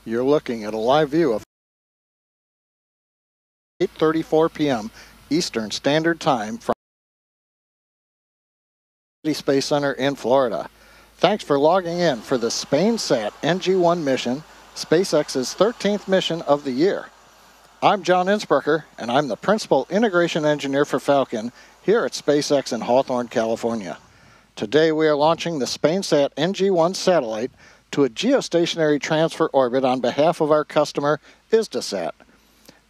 You're looking at a live view of 8:34 p.m. Eastern Standard Time from the Space Center in Florida. Thanks for logging in for the SpainSat NG I mission, SpaceX's 13th mission of the year. I'm John Innsbrucker, and I'm the Principal Integration Engineer for Falcon here at SpaceX in Hawthorne, California. Today we are launching the SpainSat NG I satellite to a geostationary transfer orbit on behalf of our customer, IGeoSat.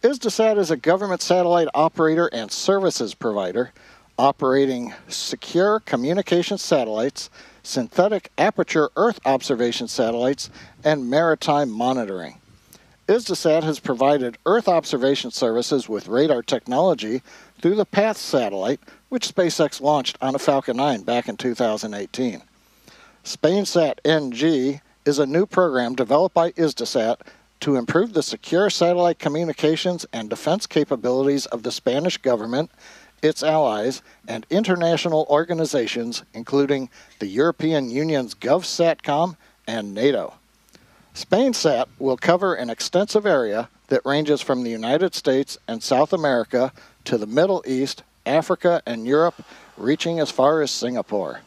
IGeoSat is a government satellite operator and services provider operating secure communication satellites, synthetic aperture Earth observation satellites, and maritime monitoring. IGeoSat has provided Earth observation services with radar technology through the PATH satellite, which SpaceX launched on a Falcon 9 back in 2018. SpainSat NG is a new program developed by IGeoSat to improve the secure satellite communications and defense capabilities of the Spanish government, its allies, and international organizations, including the European Union's GovSatcom and NATO. SpainSat will cover an extensive area that ranges from the United States and South America to the Middle East, Africa, and Europe, reaching as far as Singapore.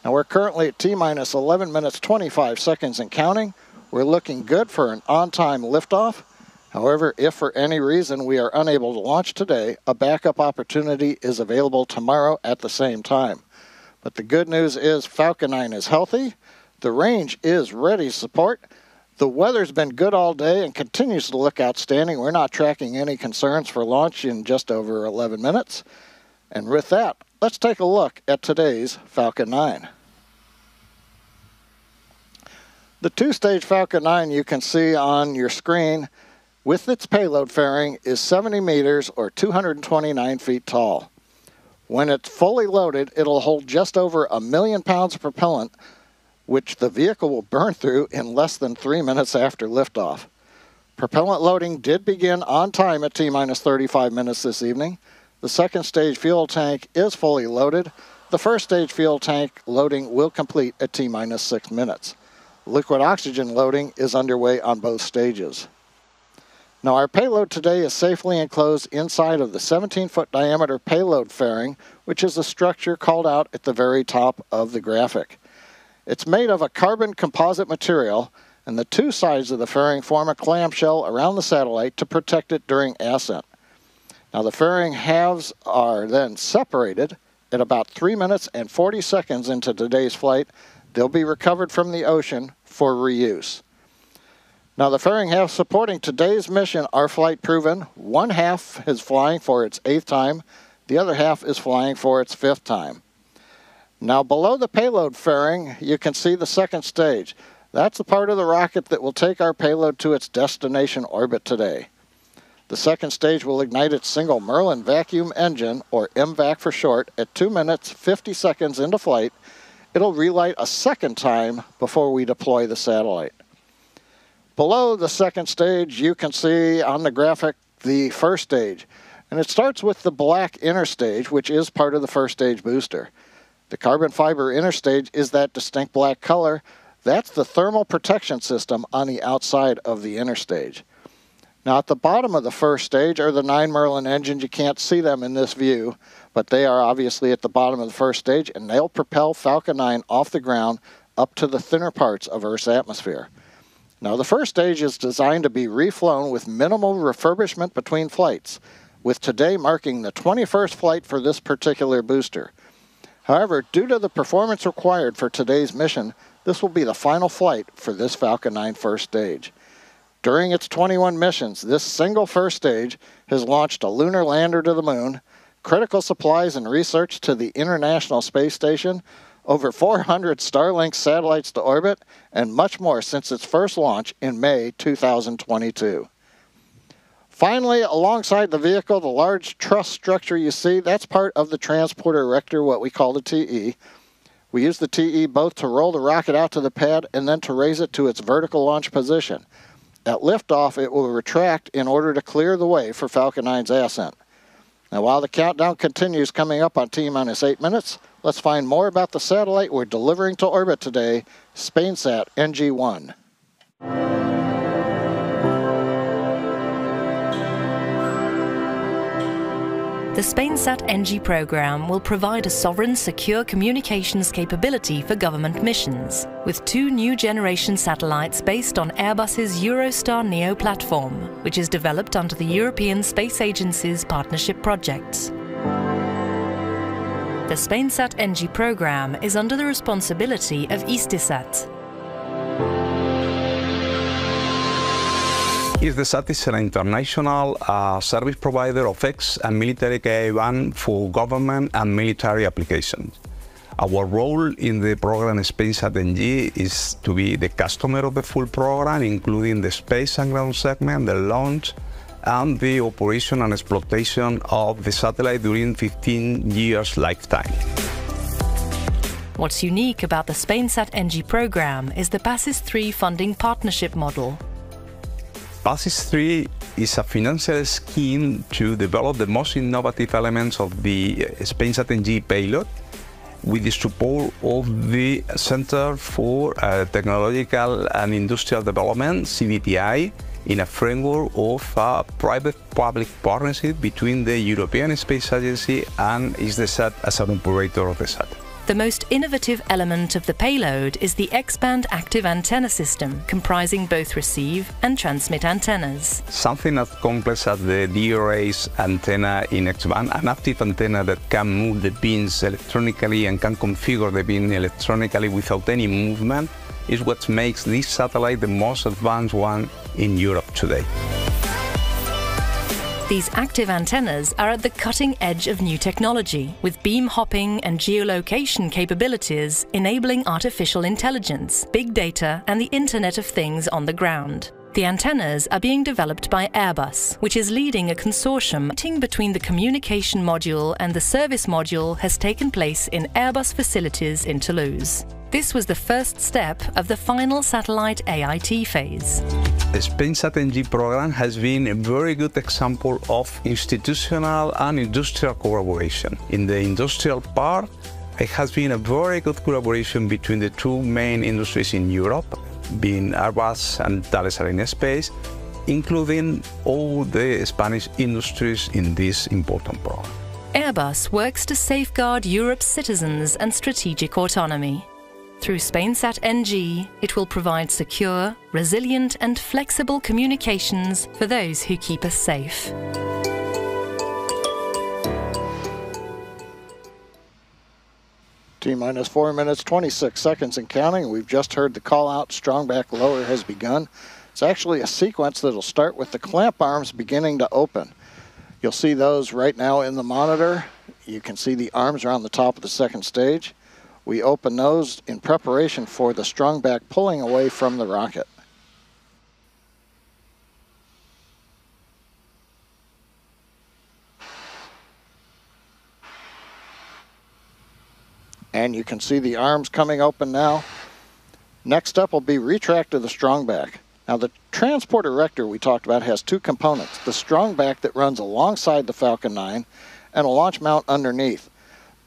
Now we're currently at T-minus 11 minutes 25 seconds and counting. We're looking good for an on-time liftoff. However, if for any reason we are unable to launch today, a backup opportunity is available tomorrow at the same time. But the good news is Falcon 9 is healthy, the range is ready to support, the weather's been good all day and continues to look outstanding. We're not tracking any concerns for launch in just over 11 minutes. And with that, let's take a look at today's Falcon 9. The two-stage Falcon 9 you can see on your screen with its payload fairing is 70 meters or 229 feet tall. When it's fully loaded, it'll hold just over 1 million pounds of propellant, which the vehicle will burn through in less than 3 minutes after liftoff. Propellant loading did begin on time at T-minus 35 minutes this evening. The second stage fuel tank is fully loaded. The first stage fuel tank loading will complete at T-minus 6 minutes. Liquid oxygen loading is underway on both stages. Now our payload today is safely enclosed inside of the 17-foot diameter payload fairing, which is the structure called out at the very top of the graphic. It's made of a carbon composite material, and the two sides of the fairing form a clamshell around the satellite to protect it during ascent. Now the fairing halves are then separated at about 3 minutes and 40 seconds into today's flight. They'll be recovered from the ocean for reuse. Now the fairing halves supporting today's mission are flight proven. One half is flying for its 8th time. The other half is flying for its 5th time. Now below the payload fairing, you can see the second stage. That's the part of the rocket that will take our payload to its destination orbit today. The second stage will ignite its single Merlin vacuum engine, or MVAC for short, at 2 minutes 50 seconds into flight. It'll relight a second time before we deploy the satellite. Below the second stage, you can see on the graphic the first stage. And it starts with the black inner stage, which is part of the first stage booster. The carbon fiber inner stage is that distinct black color. That's the thermal protection system on the outside of the inner stage. Now at the bottom of the first stage are the 9 Merlin engines. You can't see them in this view, but they are obviously at the bottom of the first stage, and they'll propel Falcon 9 off the ground up to the thinner parts of Earth's atmosphere. Now the first stage is designed to be reflown with minimal refurbishment between flights, with today marking the 21st flight for this particular booster. However, due to the performance required for today's mission, this will be the final flight for this Falcon 9 first stage. During its 21 missions, this single first stage has launched a lunar lander to the moon, critical supplies and research to the International Space Station, over 400 Starlink satellites to orbit, and much more since its first launch in May 2022. Finally, alongside the vehicle, the large truss structure you see, that's part of the transporter erector, what we call the TE. We use the TE both to roll the rocket out to the pad and then to raise it to its vertical launch position. At liftoff, it will retract in order to clear the way for Falcon 9's ascent. Now, while the countdown continues coming up on T-minus 8 minutes, let's find more about the satellite we're delivering to orbit today, SpainSat NG I. The SpainSat NG program will provide a sovereign, secure communications capability for government missions, with 2 new generation satellites based on Airbus's Eurostar Neo platform, which is developed under the European Space Agency's partnership projects. The SpainSat NG program is under the responsibility of Istisat. Istisat is an international service provider of X and military Ka-band for government and military applications. Our role in the program SpainSat NG is to be the customer of the full program, including the space and ground segment, the launch, and the operation and exploitation of the satellite during 15 years lifetime. What's unique about the SpainSat NG program is the PASIS 3 funding partnership model. PASIS 3 is a financial scheme to develop the most innovative elements of the SpainSat NG payload with the support of the Center for Technological and Industrial Development, CDTI, in a framework of a private-public partnership between the European Space Agency and Istisat as an operator of the sat. The most innovative element of the payload is the X-band active antenna system, comprising both receive and transmit antennas. Something as complex as the DRA's antenna in X-band, an active antenna that can move the beams electronically and can configure the beam electronically without any movement, is what makes this satellite the most advanced one in Europe today. These active antennas are at the cutting edge of new technology, with beam hopping and geolocation capabilities enabling artificial intelligence, big data, and the Internet of Things on the ground. The antennas are being developed by Airbus, which is leading a consortium. Meeting between the communication module and the service module has taken place in Airbus facilities in Toulouse. This was the first step of the final satellite AIT phase. The SpainSat NG program has been a very good example of institutional and industrial collaboration. In the industrial part, it has been a very good collaboration between the 2 main industries in Europe, being Airbus and Thales Aerospace, including all the Spanish industries in this important program. Airbus works to safeguard Europe's citizens and strategic autonomy. Through SpainSat NG, it will provide secure, resilient and flexible communications for those who keep us safe. T-minus 4 minutes, 26 seconds and counting. We've just heard the call out, strong back lower has begun. It's actually a sequence that'll start with the clamp arms beginning to open. You'll see those right now in the monitor. You can see the arms are on the top of the second stage. We open those in preparation for the strong back pulling away from the rocket. And you can see the arms coming open now. Next up will be retract of the strong back. Now the transporter erector we talked about has 2 components, the strong back that runs alongside the Falcon 9 and a launch mount underneath.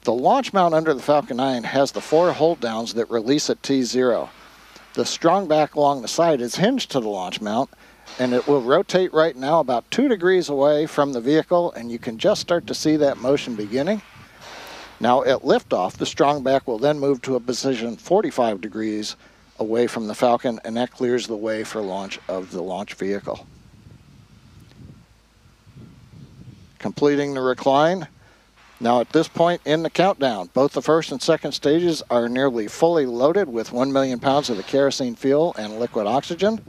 The launch mount under the Falcon 9 has the 4 hold downs that release at T0. The strong back along the side is hinged to the launch mount, and it will rotate right now about 2 degrees away from the vehicle, and you can just start to see that motion beginning. Now at liftoff, the strong back will then move to a position 45 degrees away from the Falcon, and that clears the way for launch of the launch vehicle. Completing the recline. Now at this point in the countdown, both the first and second stages are nearly fully loaded with 1 million pounds of the kerosene fuel and liquid oxygen.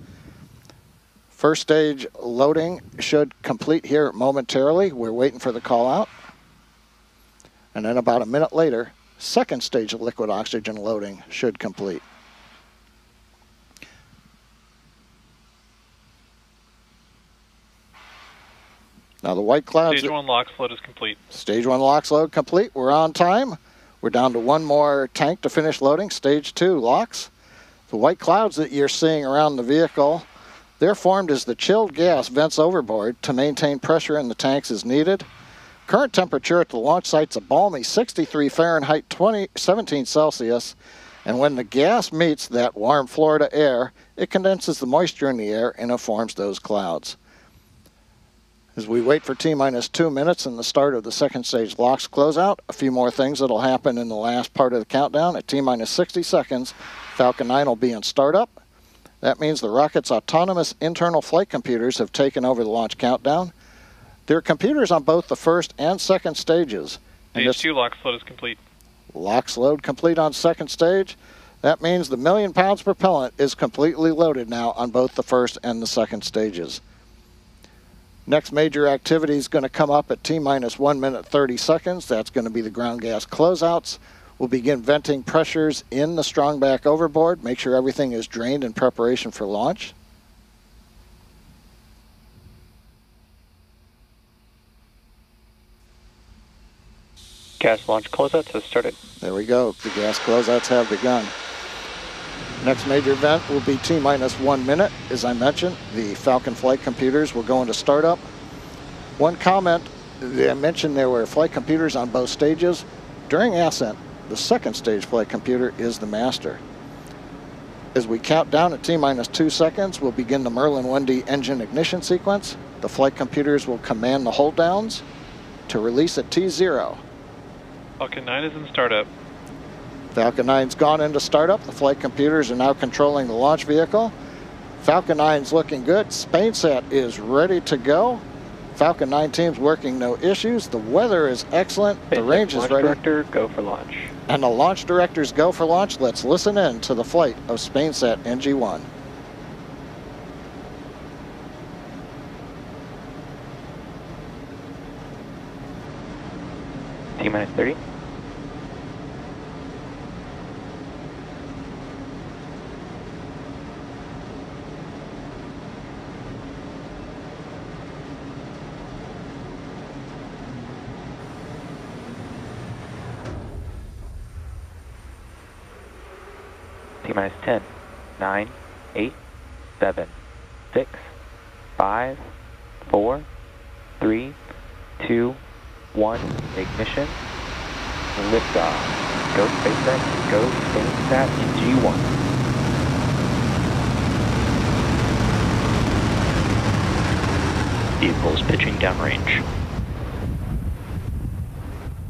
First stage loading should complete here momentarily. We're waiting for the call out. And then about a minute later, second stage of liquid oxygen loading should complete. Now the white clouds... Stage 1 LOX load is complete. Stage 1 LOX load complete. We're on time. We're down to 1 more tank to finish loading. Stage 2 LOX. The white clouds that you're seeing around the vehicle, they're formed as the chilled gas vents overboard to maintain pressure in the tanks as needed. Current temperature at the launch site's a balmy 63 Fahrenheit, 17 Celsius. And when the gas meets that warm Florida air, it condenses the moisture in the air and it forms those clouds. As we wait for T-minus 2 minutes and the start of the second stage LOX closeout, a few more things that'll happen in the last part of the countdown. At T-minus 60 seconds, Falcon 9 will be in startup. That means the rocket's autonomous internal flight computers have taken over the launch countdown. There are computers on both the first and second stages. Stage 2 LOX load is complete. LOX load complete on second stage. That means the 1,000,000 pounds propellant is completely loaded now on both the first and the second stages. Next major activity is going to come up at T-minus 1 minute 30 seconds. That's going to be the ground gas closeouts. We'll begin venting pressures in the strong back overboard. Make sure everything is drained in preparation for launch. Gas launch closeouts has started. There we go. The gas closeouts have begun. Next major event will be T-minus 1 minute. As I mentioned, the Falcon flight computers will go into startup. One comment, I mentioned there were flight computers on both stages. During ascent, the second stage flight computer is the master. As we count down at T-minus 2 seconds, we'll begin the Merlin 1D engine ignition sequence. The flight computers will command the hold downs to release at T0. Falcon 9 is in startup. Falcon 9's gone into startup. The flight computers are now controlling the launch vehicle. Falcon 9's looking good. SpainSat is ready to go. Falcon 9 team's working no issues. The weather is excellent. The range is ready. Launch director, go for launch. And the launch directors go for launch. Let's listen in to the flight of SpainSat NG I. T-minus 30. T-minus 10, 9, 8, 7, 6, 5, 4, 3, 2, 1, ignition, liftoff. Go SpaceX, go SpaceSat NG I. Vehicles pitching downrange.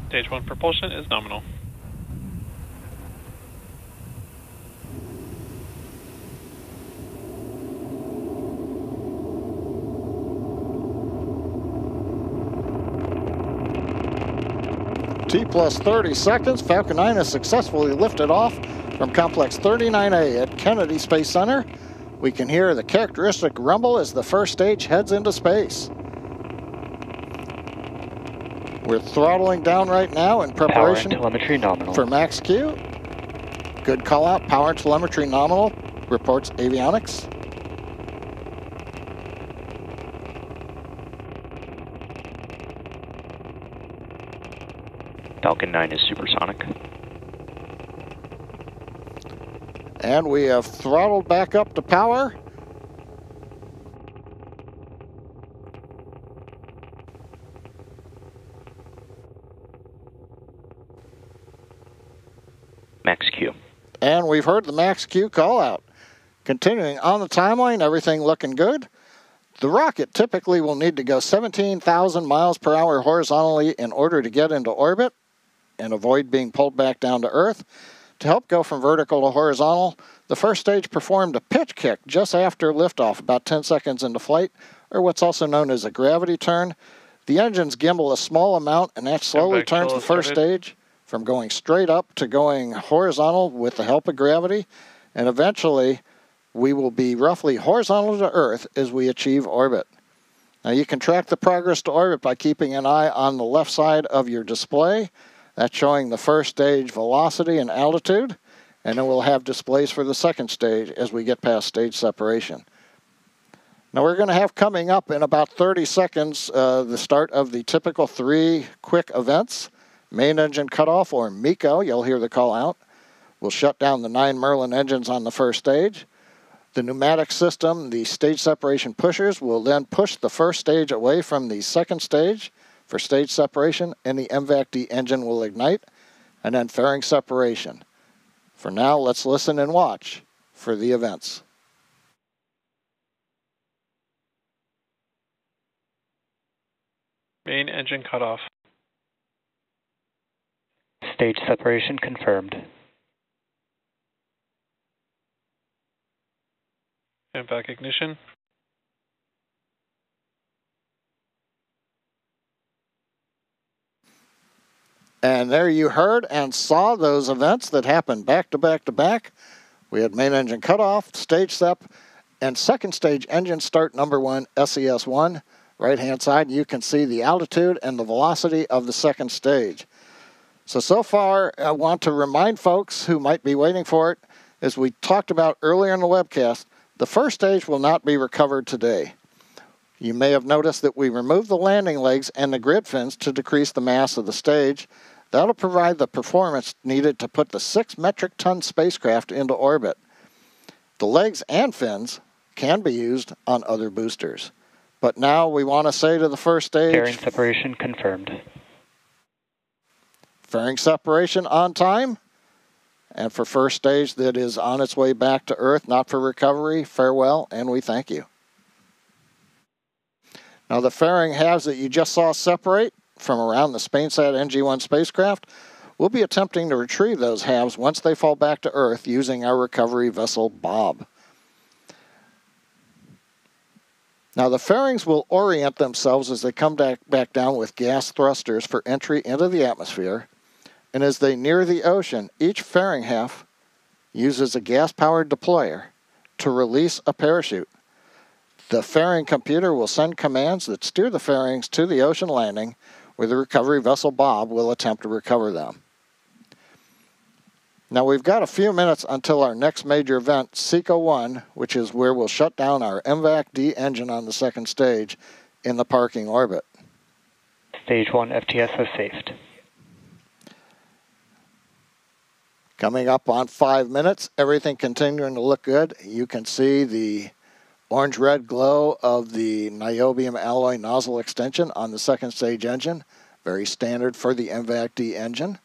Stage 1 propulsion is nominal. T plus 30 seconds, Falcon 9 has successfully lifted off from Complex 39A at Kennedy Space Center. We can hear the characteristic rumble as the first stage heads into space. We're throttling down right now in preparation Power and telemetry nominal. for max Q. Good call out, power and telemetry nominal, reports avionics. Falcon 9 is supersonic. And we have throttled back up to power. Max Q. And we've heard the max Q call out. Continuing on the timeline, everything looking good. The rocket typically will need to go 17,000 miles per hour horizontally in order to get into orbit and avoid being pulled back down to Earth. To help go from vertical to horizontal, the first stage performed a pitch kick just after liftoff, about 10 seconds into flight, or what's also known as a gravity turn. The engines gimbal a small amount, and that slowly turns the first stage from going straight up to going horizontal with the help of gravity, and eventually we will be roughly horizontal to Earth as we achieve orbit. Now you can track the progress to orbit by keeping an eye on the left side of your display. That's showing the first stage velocity and altitude, and then we'll have displays for the second stage as we get past stage separation. Now we're going to have coming up in about 30 seconds the start of the typical 3 quick events. Main engine cutoff, or MECO, you'll hear the call out. We'll shut down the 9 Merlin engines on the first stage. The pneumatic system, the stage separation pushers, will then push the first stage away from the second stage for stage separation, and the MVAC-D engine will ignite, and then fairing separation. For now, let's listen and watch for the events. Main engine cut off. Stage separation confirmed. MVAC ignition. And there you heard and saw those events that happened back to back to back. We had main engine cutoff, stage sep, and second stage engine start number 1, SES-1. Right-hand side, you can see the altitude and the velocity of the second stage. So far, I want to remind folks who might be waiting for it, as we talked about earlier in the webcast, the first stage will not be recovered today. You may have noticed that we removed the landing legs and the grid fins to decrease the mass of the stage. That'll provide the performance needed to put the 6 metric ton spacecraft into orbit. The legs and fins can be used on other boosters. But now we want to say to the first stage... Fairing separation confirmed. Fairing separation on time. And for first stage that is on its way back to Earth, not for recovery, farewell, and we thank you. Now the fairing halves that you just saw separate from around the SpainSat NG I spacecraft, we'll be attempting to retrieve those halves once they fall back to Earth using our recovery vessel Bob. Now the fairings will orient themselves as they come back down with gas thrusters for entry into the atmosphere, and as they near the ocean, each fairing half uses a gas-powered deployer to release a parachute. The fairing computer will send commands that steer the fairings to the ocean landing, where the recovery vessel Bob will attempt to recover them. Now we've got a few minutes until our next major event, SECO-1, which is where we'll shut down our MVAC-D engine on the second stage in the parking orbit. Stage 1 FTS has safed. Coming up on 5 minutes, everything continuing to look good. You can see the orange-red glow of the niobium alloy nozzle extension on the second stage engine. Very standard for the MVAC-D engine.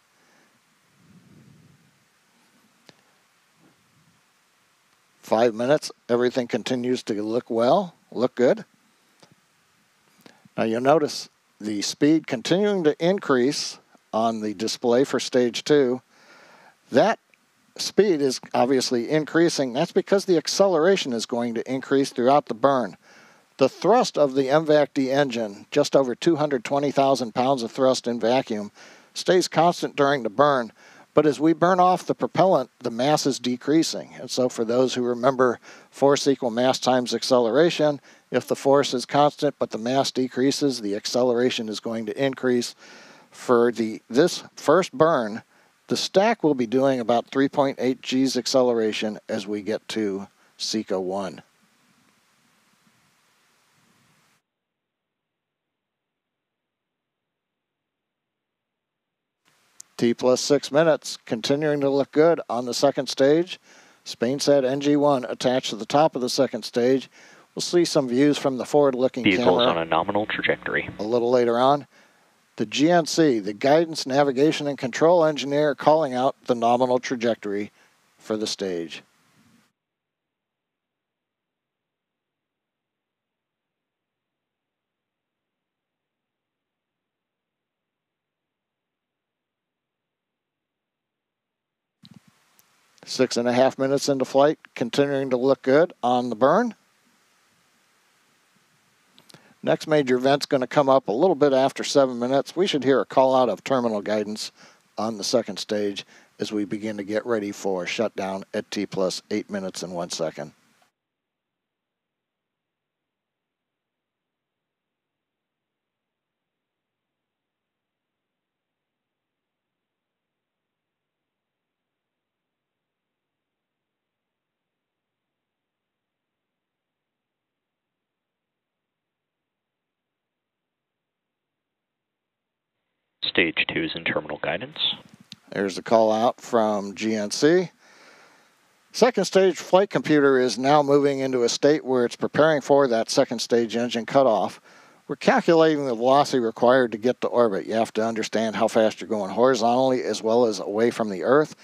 5 minutes, everything continues to look good. Now you'll notice the speed continuing to increase on the display for stage 2. That speed is obviously increasing. That's because the acceleration is going to increase throughout the burn. The thrust of the MVAC-D engine, just over 220,000 pounds of thrust in vacuum, stays constant during the burn. But as we burn off the propellant, the mass is decreasing. And so for those who remember force equal mass times acceleration, if the force is constant but the mass decreases, the acceleration is going to increase. For this first burn, the stack will be doing about 3.8 G's acceleration as we get to SECO-1. T plus 6 minutes, continuing to look good on the second stage. SpainSat NG I attached to the top of the second stage. We'll see some views from the forward-looking camera. Vehicles on a nominal trajectory. A little later on. The GNC, the Guidance, Navigation, and Control Engineer, calling out the nominal trajectory for the stage. Six and a half minutes into flight, continuing to look good on the burn. Next major event's going to come up a little bit after 7 minutes. We should hear a call out of terminal guidance on the second stage as we begin to get ready for shutdown at T plus 8 minutes and 1 second. Stage 2 is in terminal guidance. There's the call out from GNC. Second stage flight computer is now moving into a state where it's preparing for that second stage engine cutoff. We're calculating the velocity required to get to orbit. You have to understand how fast you're going horizontally as well as away from the Earth.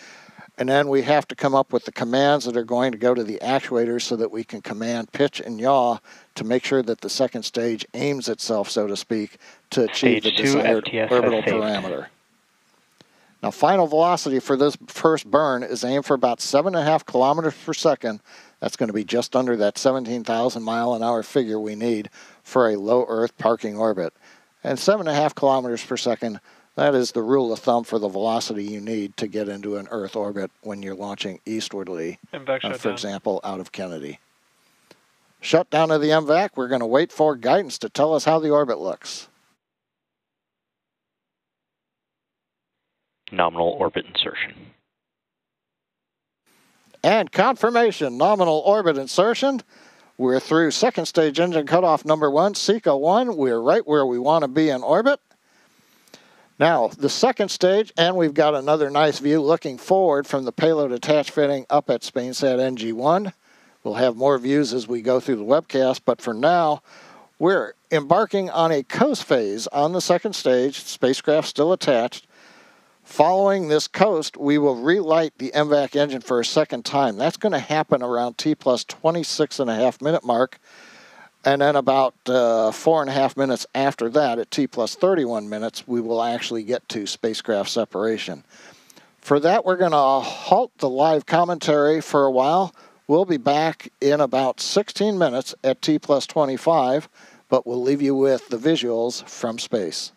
And then we have to come up with the commands that are going to go to the actuators so that we can command pitch and yaw to make sure that the second stage aims itself, so to speak, to achieve the desired orbital parameter. Now, final velocity for this first burn is aimed for about 7.5 kilometers per second. That's going to be just under that 17,000 mile an hour figure we need for a low Earth parking orbit. And 7.5 kilometers per second, that is the rule of thumb for the velocity you need to get into an Earth orbit when you're launching eastwardly, for example, out of Kennedy. Shutdown of the MVAC, we're going to wait for guidance to tell us how the orbit looks. Nominal orbit insertion. And confirmation, nominal orbit insertion. We're through second stage engine cutoff number 1, SECA 1. We're right where we want to be in orbit. Now, the second stage, and we've got another nice view looking forward from the payload attach fitting up at SpainSat NG I. We'll have more views as we go through the webcast, but for now, we're embarking on a coast phase on the second stage, spacecraft still attached. Following this coast, we will relight the MVAC engine for a second time. That's going to happen around T plus 26.5 minute mark. And then about 4.5 minutes after that, at T plus 31 minutes, we will actually get to spacecraft separation. For that, we're going to halt the live commentary for a while. We'll be back in about 16 minutes at T plus 25, but we'll leave you with the visuals from space.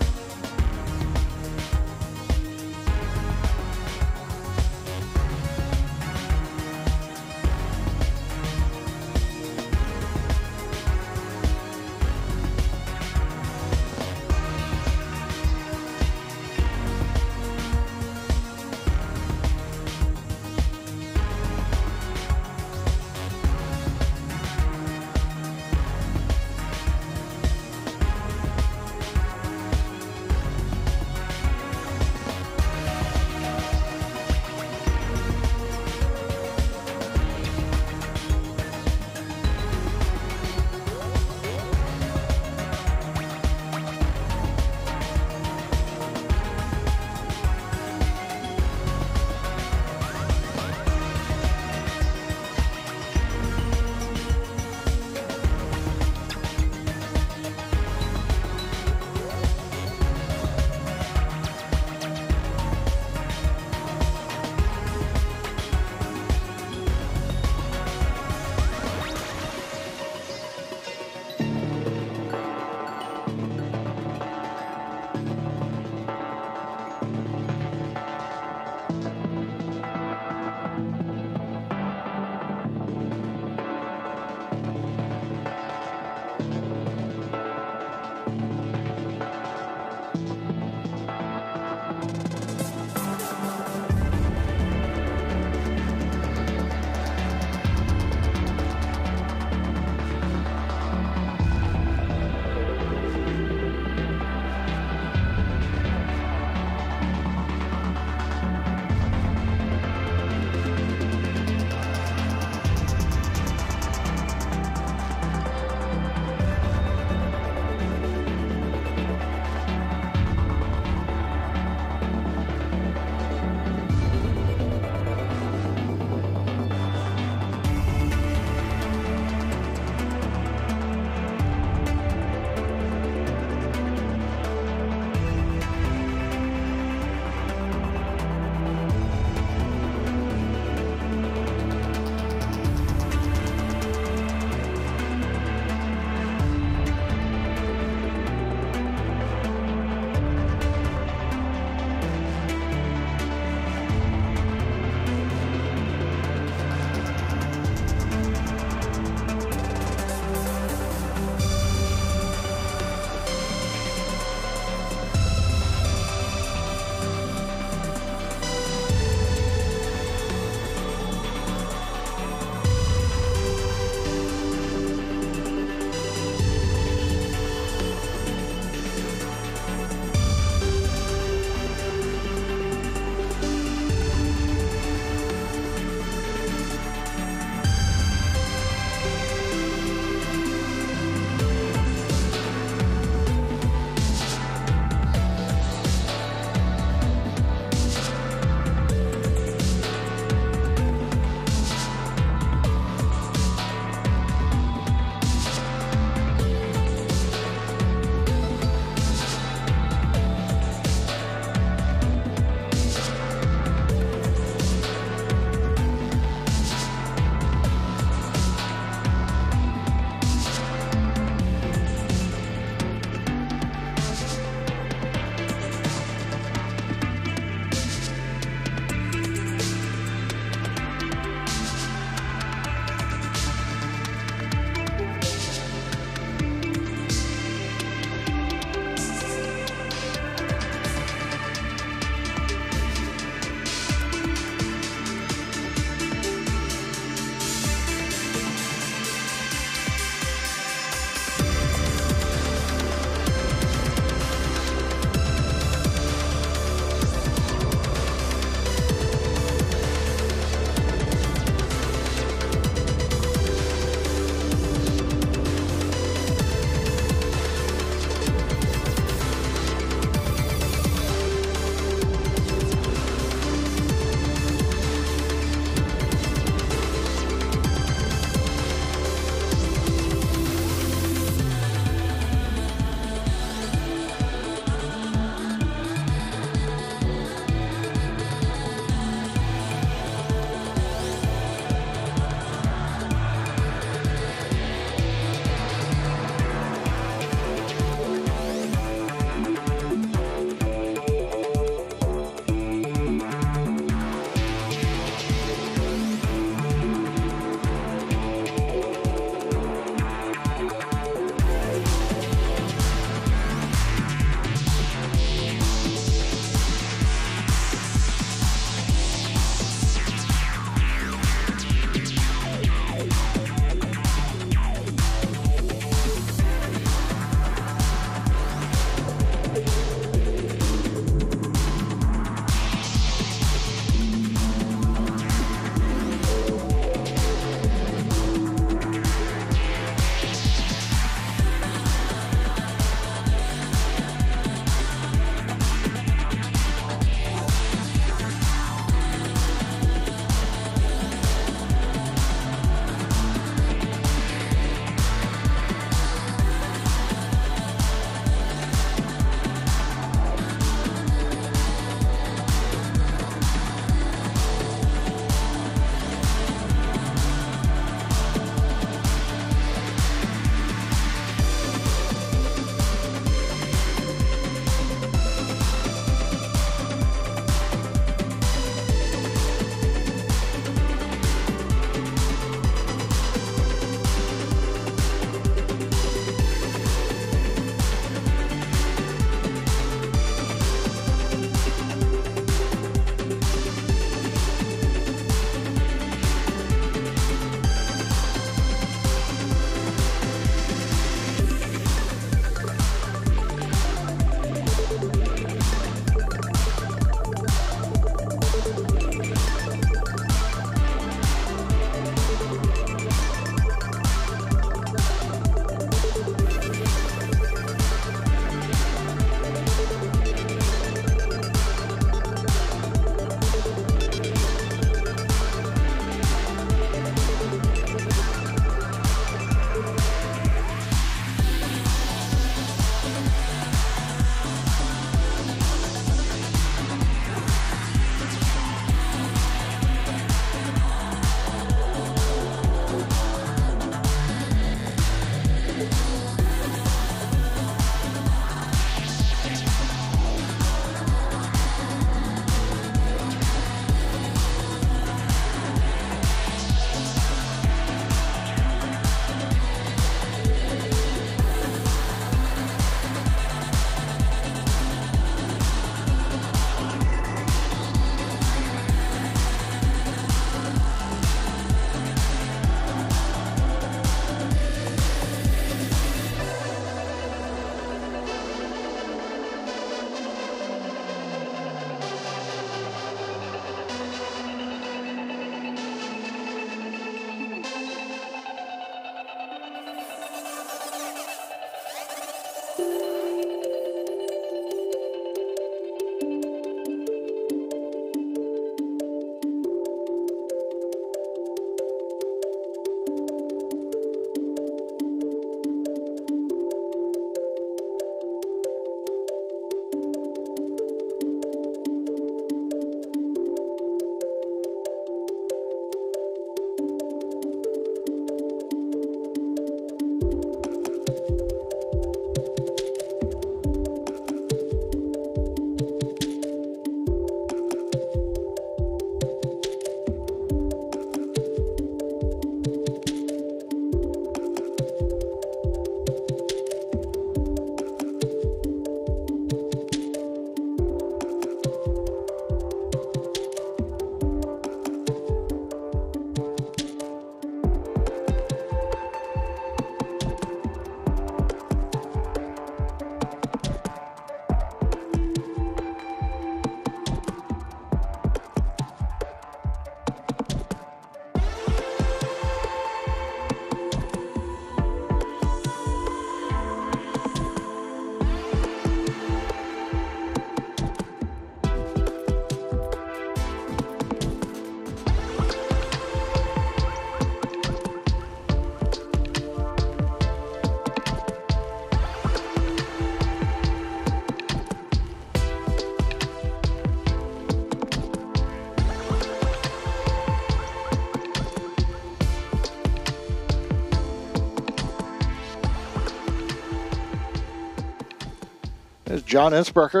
is John Innsbrucker,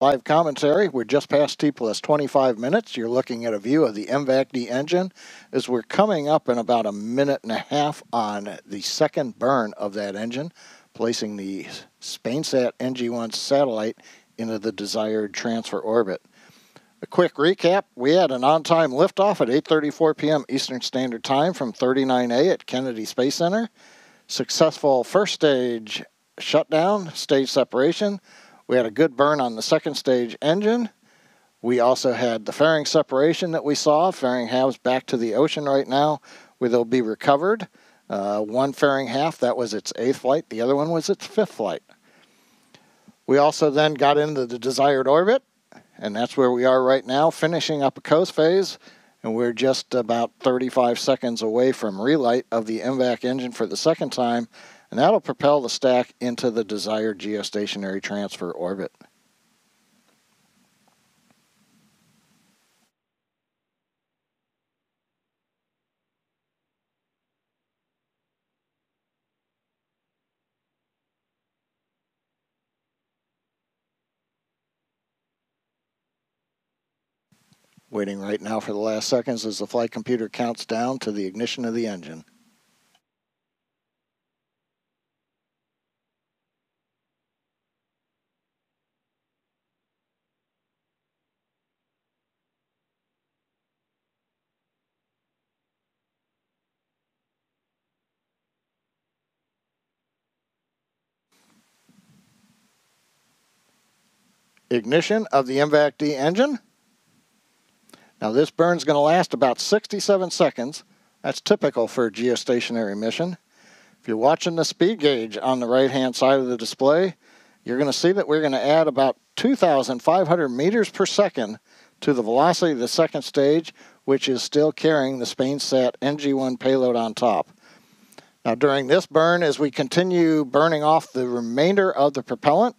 live commentary. We're just past T plus 25 minutes. You're looking at a view of the MVAC-D engine as we're coming up in about a minute and a half on the second burn of that engine, placing the SpainSat NG I satellite into the desired transfer orbit. A quick recap, we had an on-time liftoff at 8:34 p.m. Eastern Standard Time from 39A at Kennedy Space Center. Successful first stage shutdown, stage separation. We had a good burn on the second stage engine. We also had the fairing separation that we saw. Fairing halves back to the ocean right now where they'll be recovered. One fairing half, that was its 8th flight. The other one was its 5th flight. We also then got into the desired orbit, and that's where we are right now, finishing up a coast phase. And we're just about 35 seconds away from relight of the MVAC engine for the second time, and that'll propel the stack into the desired geostationary transfer orbit. Waiting right now for the last seconds as the flight computer counts down to the ignition of the engine. Ignition of the MVAC-D engine. Now this burn's going to last about 67 seconds. That's typical for a geostationary mission. If you're watching the speed gauge on the right-hand side of the display, you're going to see that we're going to add about 2,500 meters per second to the velocity of the second stage, which is still carrying the SpainSat NG I payload on top. Now during this burn, as we continue burning off the remainder of the propellant,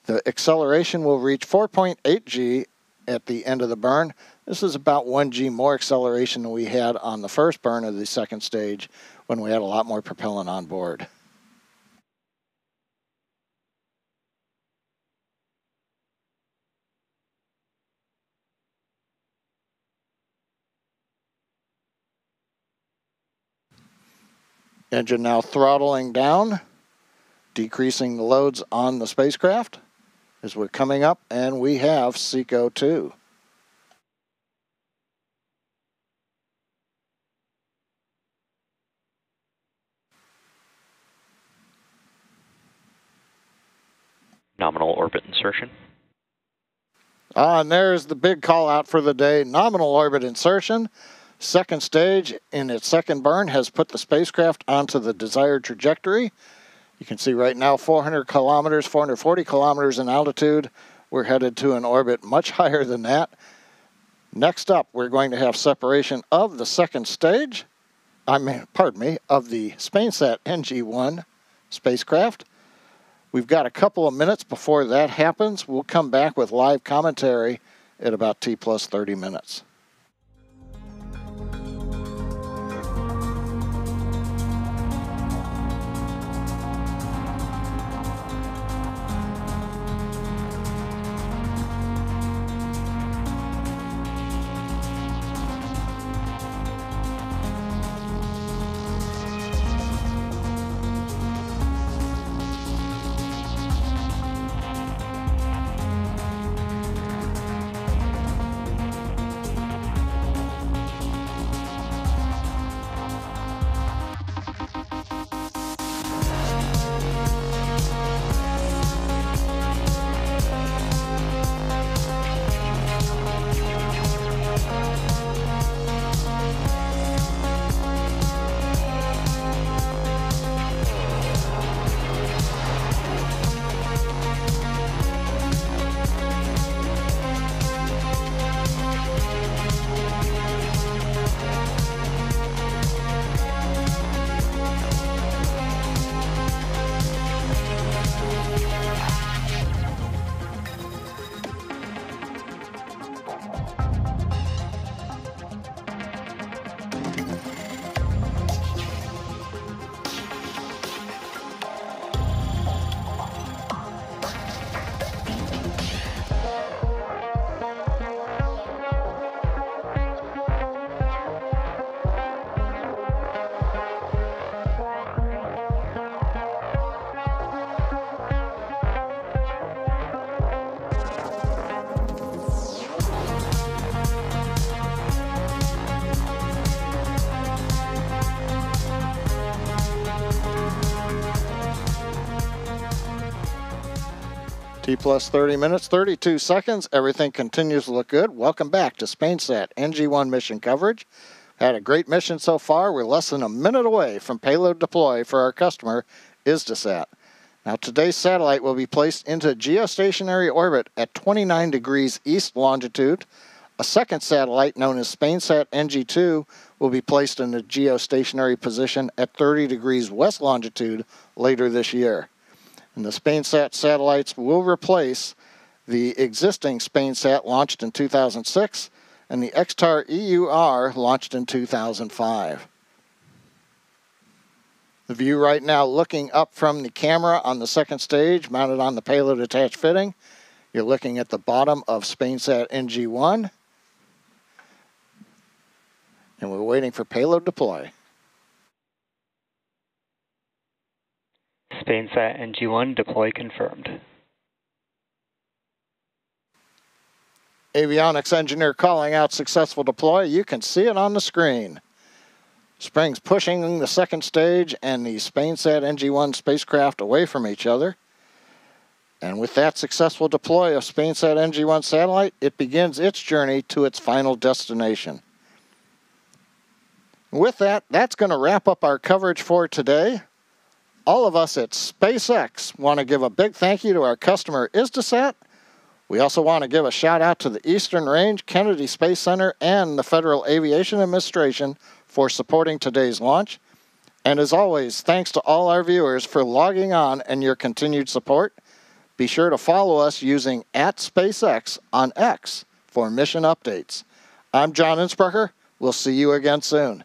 the acceleration will reach 4.8 G at the end of the burn. This is about 1 G more acceleration than we had on the first burn of the second stage when we had a lot more propellant on board. Engine now throttling down, decreasing the loads on the spacecraft as we're coming up, and we have SECO 2. Nominal orbit insertion. And there's the big call out for the day, nominal orbit insertion. Second stage in its second burn has put the spacecraft onto the desired trajectory. You can see right now 400 kilometers, 440 kilometers in altitude. We're headed to an orbit much higher than that. Next up, we're going to have separation of the second stage, of the SpainSat NG I spacecraft. We've got a couple of minutes before that happens. We'll come back with live commentary at about T plus 30 minutes. T plus 30 minutes, 32 seconds. Everything continues to look good. Welcome back to SpainSat NG I mission coverage. Had a great mission so far. We're less than a minute away from payload deploy for our customer, IGeostationary. Now today's satellite will be placed into geostationary orbit at 29 degrees east longitude. A second satellite known as SpainSat NG I will be placed in the geostationary position at 30 degrees west longitude later this year. And the SpainSat satellites will replace the existing SpainSat launched in 2006 and the XTAR EUR launched in 2005. The view right now looking up from the camera on the second stage mounted on the payload attached fitting. You're looking at the bottom of SpainSat NG I. And we're waiting for payload deploy. SpainSat NG I deploy confirmed. Avionics engineer calling out successful deploy. You can see it on the screen. Springs pushing the second stage and the SpainSat NG I spacecraft away from each other. And with that successful deploy of SpainSat NG I satellite, it begins its journey to its final destination. With that, that's going to wrap up our coverage for today. All of us at SpaceX want to give a big thank you to our customer IGeostationary. We also want to give a shout out to the Eastern Range, Kennedy Space Center, and the Federal Aviation Administration for supporting today's launch. And as always, thanks to all our viewers for logging on and your continued support. Be sure to follow us using @SpaceX on X for mission updates. I'm John Innsbrucker. We'll see you again soon.